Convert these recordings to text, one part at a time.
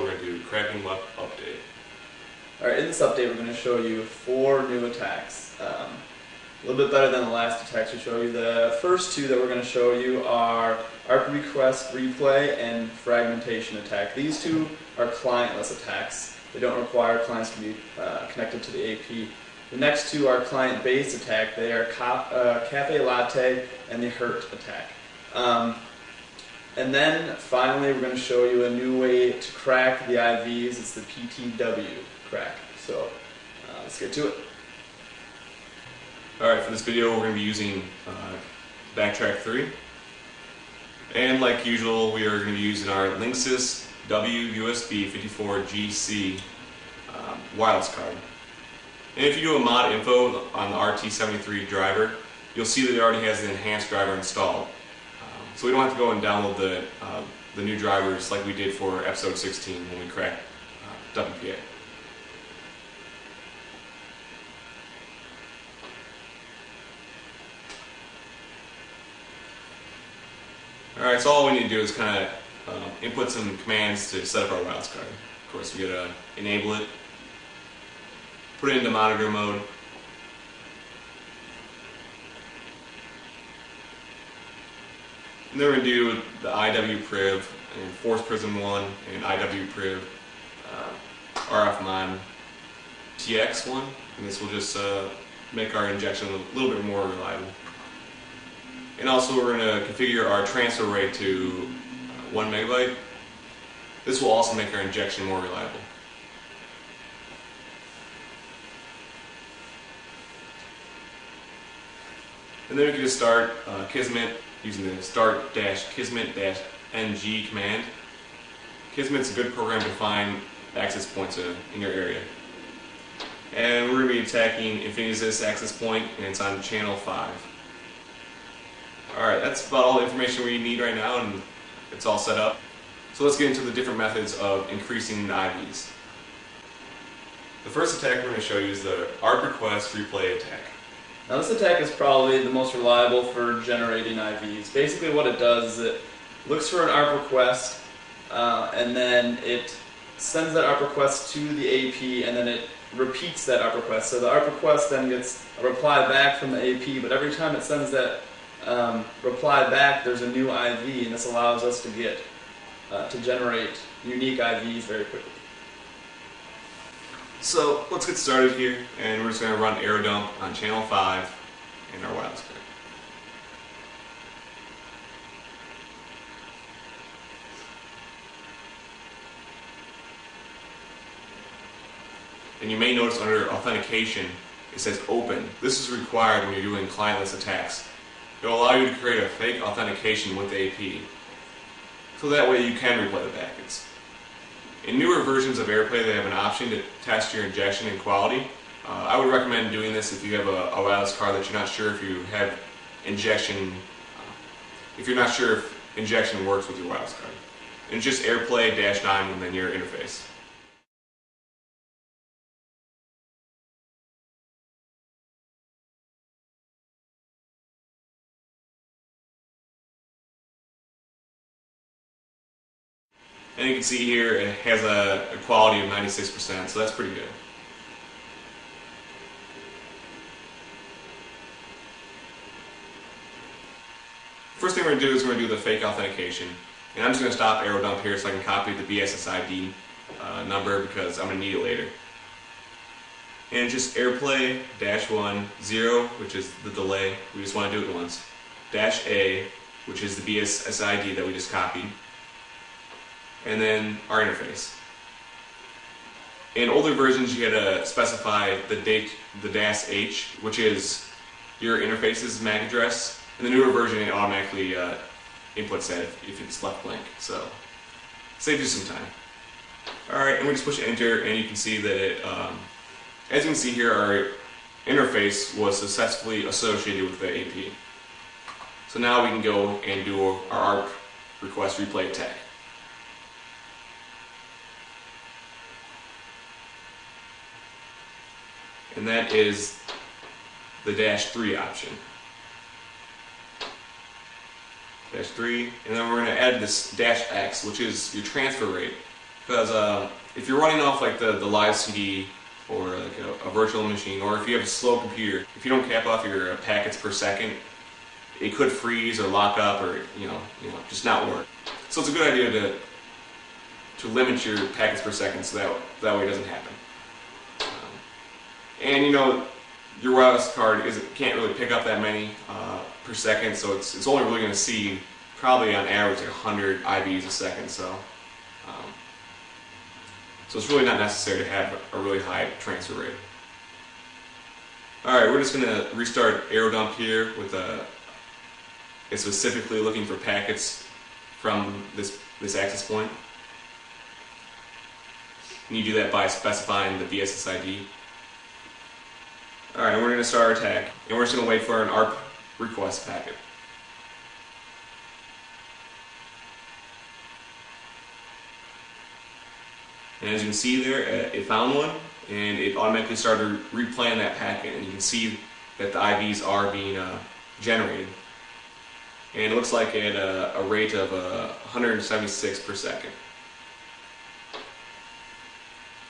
we're going to do cracking WEP update. Alright, in this update we're going to show you 4 new attacks. A little bit better than the last attacks we showed you. The first 2 that we're going to show you are ARP request replay and fragmentation attack. These 2 are clientless attacks. They don't require clients to be connected to the AP. The next 2 are client-based attack. They are cafe latte and the hurt attack. And then finally we're going to show you a new way to crack the IVs. It's the PTW crack. So let's get to it. Alright, for this video we're going to be using Backtrack 3. And like usual, we are going to be using our Linksys WUSB54GC wireless card. And if you do a mod info on the RT73 driver, you'll see that it already has the enhanced driver installed. So we don't have to go and download the new drivers like we did for episode 16 when we cracked WPA. Alright, so all we need to do is kind of input some commands to set up our wireless card. Of course, we gotta enable it, put it into monitor mode, and then we're going to do the IWPriv and Force Prism 1 and IWPriv RFMon TX1, and this will just make our injection a little bit more reliable. And also we're going to configure our transfer rate to 1 megabyte. This will also make our injection more reliable. And then we can just start Kismet using the start-kismet-ng command. Kismet's a good program to find access points in your area. And we're going to be attacking Infinisys access point, and it's on channel 5. Alright, that's about all the information we need right now, and it's all set up. So let's get into the different methods of increasing the IVs. The first attack we're going to show you is the ARP request replay attack. Now this attack is probably the most reliable for generating IVs. Basically what it does is it looks for an ARP request and then it sends that ARP request to the AP and then it repeats that ARP request. So the ARP request then gets a reply back from the AP, but every time it sends that reply back there's a new IV, and this allows us to get to generate unique IVs very quickly. So let's get started here, and we're just going to run arrow dump on channel 5 in our wireless card. And you may notice under authentication it says open. This is required when you're doing clientless attacks. It will allow you to create a fake authentication with the AP, so that way you can replay the packets. In newer versions of AirPlay, they have an option to test your injection and quality. I would recommend doing this if you have a wireless card that you're not sure if you have injection, if you're not sure if injection works with your wireless card. And just AirPlay -9 and then your interface. And you can see here it has a quality of 96%, so that's pretty good. First thing we're going to do is we're going to do the fake authentication. And I'm just going to stop arrow dump here so I can copy the BSSID number because I'm going to need it later. And just AirPlay -1 0, which is the delay, we just want to do it once, -A, which is the BSSID that we just copied, and then our interface. In older versions you had to specify the -H, which is your interface's MAC address. In the newer version it automatically inputs that if it's left blank, so saves you some time. Alright, and we just push enter and you can see that it, as you can see here, our interface was successfully associated with the AP. So now we can go and do our ARP request replay attack. And that is the -3 option. -3, and then we're going to add this -X, which is your transfer rate. because if you're running off like the live CD or like a virtual machine, or if you have a slow computer, if you don't cap off your packets per second, it could freeze or lock up or just not work. So it's a good idea to limit your packets per second so that way it doesn't happen. And your wireless card can't really pick up that many per second, so it's only really going to see probably on average like 100 IVs a second. So it's really not necessary to have a really high transfer rate. Alright, we're just going to restart AeroDump here with it's specifically looking for packets from this access point. And you do that by specifying the BSSID. Alright, and we're going to start our attack, and we're just going to wait for an ARP request packet. And as you can see there, it found one, and it automatically started replaying that packet, and you can see that the IVs are being generated. And it looks like at a rate of 176 per second.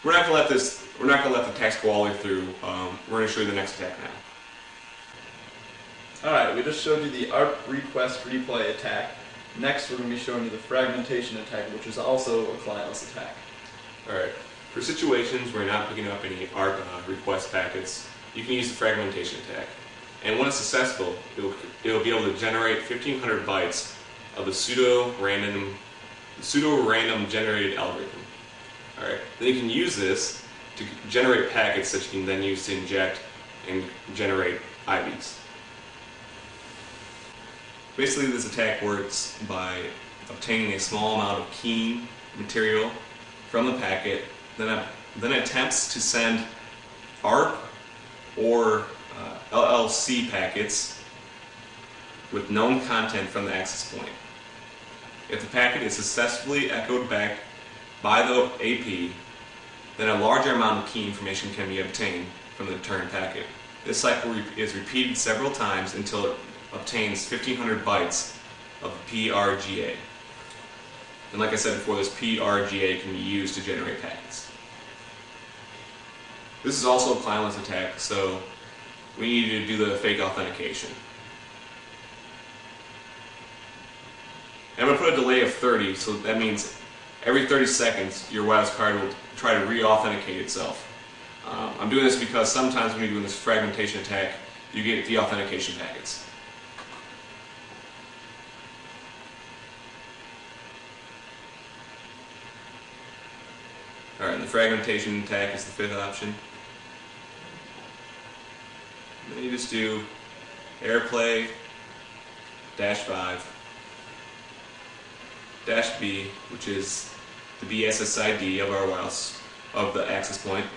We're not going to let the text go all the way through. We're going to show you the next attack now. Alright, we just showed you the ARP request replay attack. Next we're going to be showing you the fragmentation attack, which is also a clientless attack. Alright, for situations where you're not picking up any ARP request packets, you can use the fragmentation attack. And when it's successful, it'll be able to generate 1500 bytes of the pseudo-random generated algorithm. Alright, then you can use this to generate packets that you can then use to inject and generate IVs. Basically, this attack works by obtaining a small amount of keying material from the packet, then attempts to send ARP or LLC packets with known content from the access point. If the packet is successfully echoed back by the AP, then a larger amount of key information can be obtained from the returned packet. This cycle is repeated several times until it obtains 1500 bytes of PRGA. And like I said before, this PRGA can be used to generate packets. This is also a clientless attack, so we need to do the fake authentication. And I'm going to put a delay of 30, so that means every 30 seconds your wireless card will try to re-authenticate itself. I'm doing this because sometimes when you're doing this fragmentation attack, you get de-authentication packets. Alright, and the fragmentation attack is the fifth option. And then you just do AirPlay -5 -B, which is the BSSID of our wireless of the access point.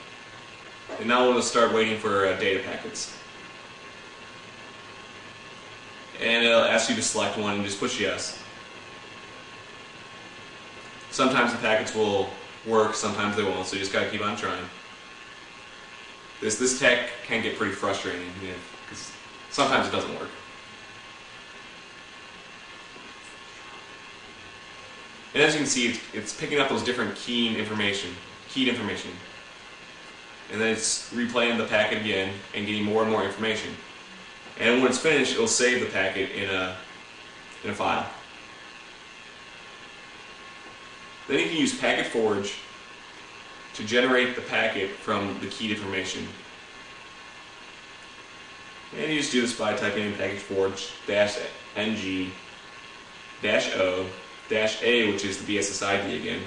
And now we'll start waiting for data packets. And it'll ask you to select one and just push yes. Sometimes the packets will work, sometimes they won't, so you just gotta keep on trying. This attack can get pretty frustrating because sometimes it doesn't work. And as you can see, it's picking up those different keyed information. And then it's replaying the packet again and getting more and more information. And when it's finished, it'll save the packet in a file. Then you can use Packet Forge to generate the packet from the keyed information. And you just do this by typing in Packet Forge -ng -o-a, which is the BSSID again.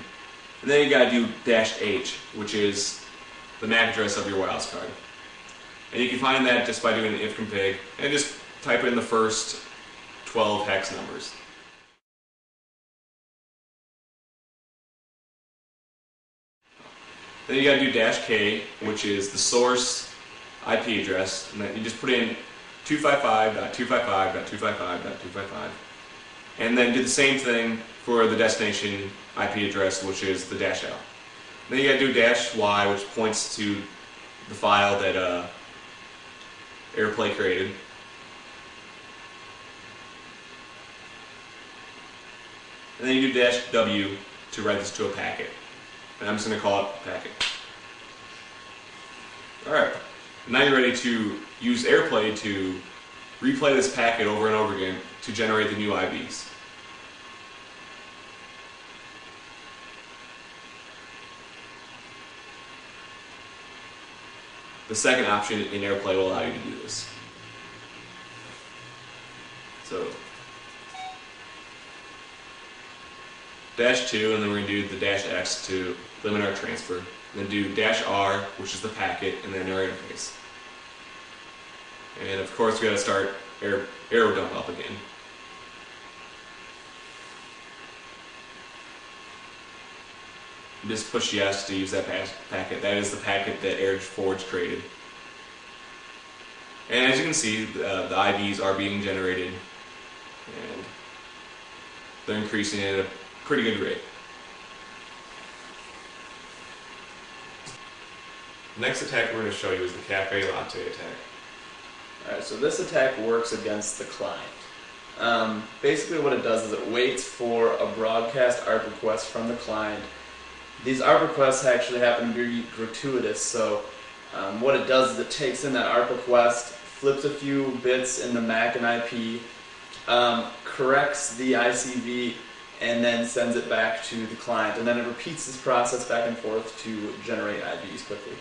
And then you gotta do -h, which is the MAC address of your wireless card. And you can find that just by doing an ifconfig and just type in the first 12 hex numbers. Then you gotta do -k, which is the source IP address, and then you just put in 255.255.255.255, and then do the same thing for the destination IP address, which is the -l. Then you gotta do -y, which points to the file that AirPlay created. And then you do -w to write this to a packet. and I'm just going to call it packet. Alright, now you're ready to use AirPlay to replay this packet over and over again to generate the new IVs. The second option in AirPlay will allow you to do this. So, -2, and then we're going to do the -X to limit our transfer. And then do -R, which is the packet, and then our interface. And of course, we got to start arrow dump up again. And just push yes to use that packet. That is the packet that AirForge created. And as you can see, the IVs are being generated, and they're increasing at a pretty good rate. The next attack we're going to show you is the cafe latte attack. Alright, so this attack works against the client. Basically what it does is it waits for a broadcast ARP request from the client. These ARP requests actually happen to be gratuitous, so what it does is it takes in that ARP request, flips a few bits in the MAC and IP, corrects the ICV, and then sends it back to the client. And then it repeats this process back and forth to generate IVs quickly.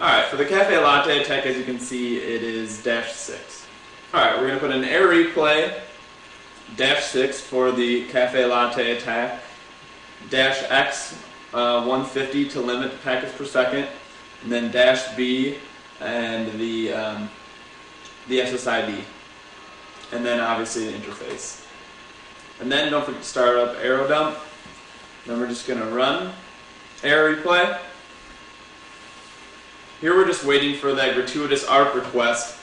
Alright, for the cafe latte attack, as you can see, it is -6. Alright, we're going to put an air replay, -6 for the cafe latte attack, -X 150 to limit the packets per second, and then -B and the SSID, and then obviously the interface. And then don't forget to start up arrow dump. Then we're just going to run air replay. Here we're just waiting for that gratuitous ARP request,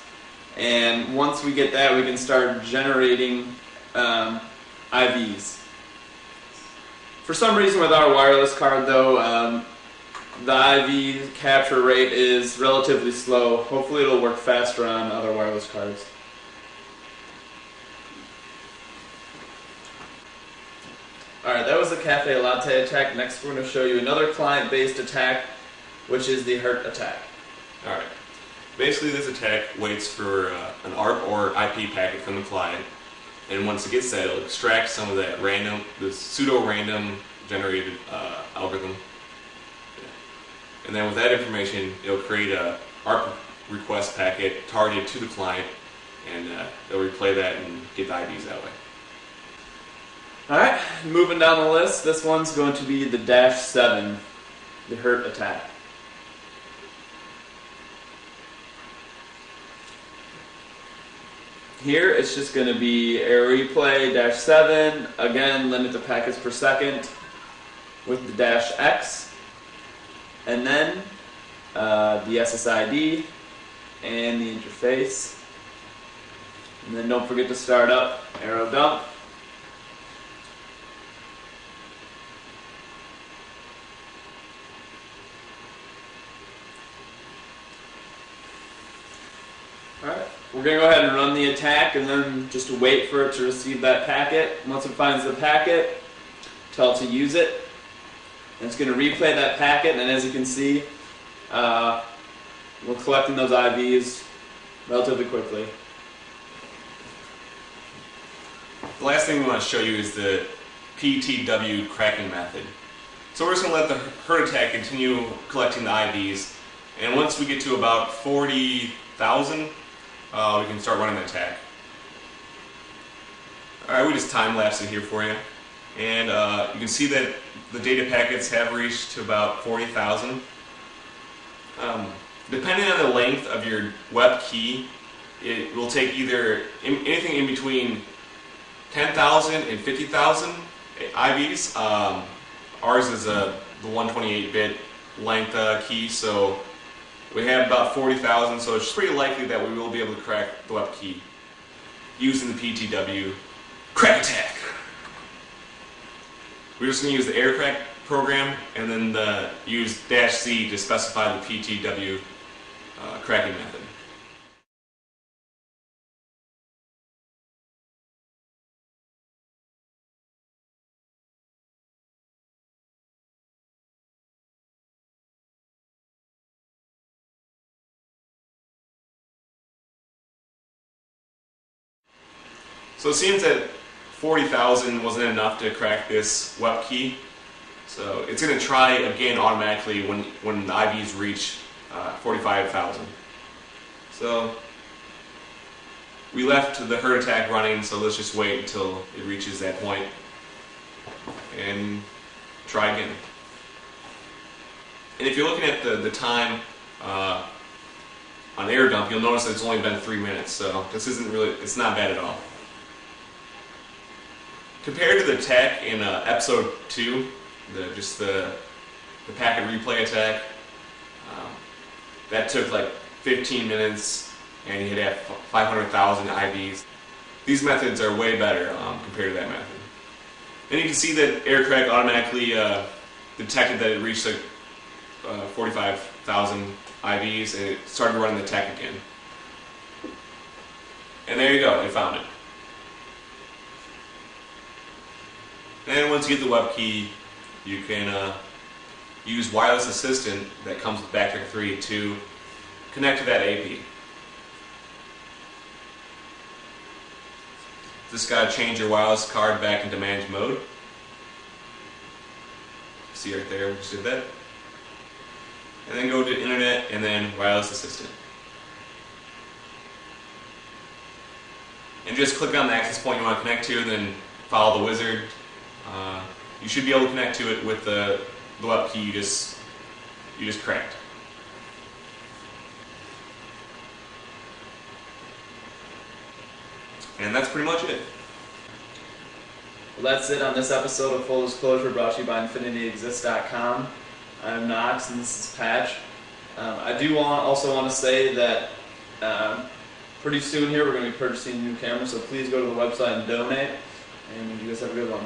and once we get that, we can start generating IVs. For some reason with our wireless card though, the IV capture rate is relatively slow. Hopefully it'll work faster on other wireless cards. Alright, that was the cafe latte attack. Next we're going to show you another client-based attack, which is the hurt attack. Alright, basically this attack waits for an ARP or IP packet from the client, and once it gets that, it'll extract some of that the pseudo-random generated algorithm. And then with that information, it'll create a ARP request packet targeted to the client, and it'll replay that and get the IVs that way. Alright, moving down the list, this one's going to be the -7, the hurt attack. Here it's just going to be air replay -7, again limit the packets per second with the -X, and then the SSID and the interface. And then don't forget to start up arrow dump. Alright, we're going to go ahead and run the attack and then just wait for it to receive that packet. Once it finds the packet, tell it to use it. And it's going to replay that packet, and as you can see, we're collecting those IVs relatively quickly. The last thing we want to show you is the PTW cracking method. So we're just going to let the hurt attack continue collecting the IVs, and once we get to about 40,000, we can start running the attack. Alright, we just time-lapsed it here for you. And you can see that the data packets have reached to about 40,000. Depending on the length of your WEP key, it will take either anything in between 10,000 and 50,000 IVs. Ours is the 128-bit length key, so we have about 40,000, so it's pretty likely that we will be able to crack the WEP key using the PTW crack attack. We're just going to use the air crack program and then use -C to specify the PTW cracking method. So it seems that 40,000 wasn't enough to crack this WEP key. So it's going to try again automatically when the IVs reach 45,000. So we left the herd attack running, so let's just wait until it reaches that point and try again. And if you're looking at the time on air dump, you'll notice that it's only been 3 minutes, so this isn't really, it's not bad at all. Compared to the attack in episode 2, the packet replay attack, that took like 15 minutes and you had 500,000 IVs. These methods are way better compared to that method. And you can see that aircrack automatically detected that it reached like 45,000 IVs and it started running the attack again. And there you go, it found it. And once you get the WEP key, you can use wireless assistant that comes with Backtrack 3 to connect to that AP. Just got to change your wireless card back into manage mode. See right there, we just did that. And then go to internet and then wireless assistant. And just click on the access point you want to connect to, and then follow the wizard. You should be able to connect to it with the WEP key you just cracked. And that's pretty much it. Well, that's it on this episode of Full Disclosure, brought to you by InfinityExist.com. I'm Knox and this is Patch. I do also want to say that pretty soon here we're going to be purchasing a new camera, so please go to the website and donate. And you guys have a good one.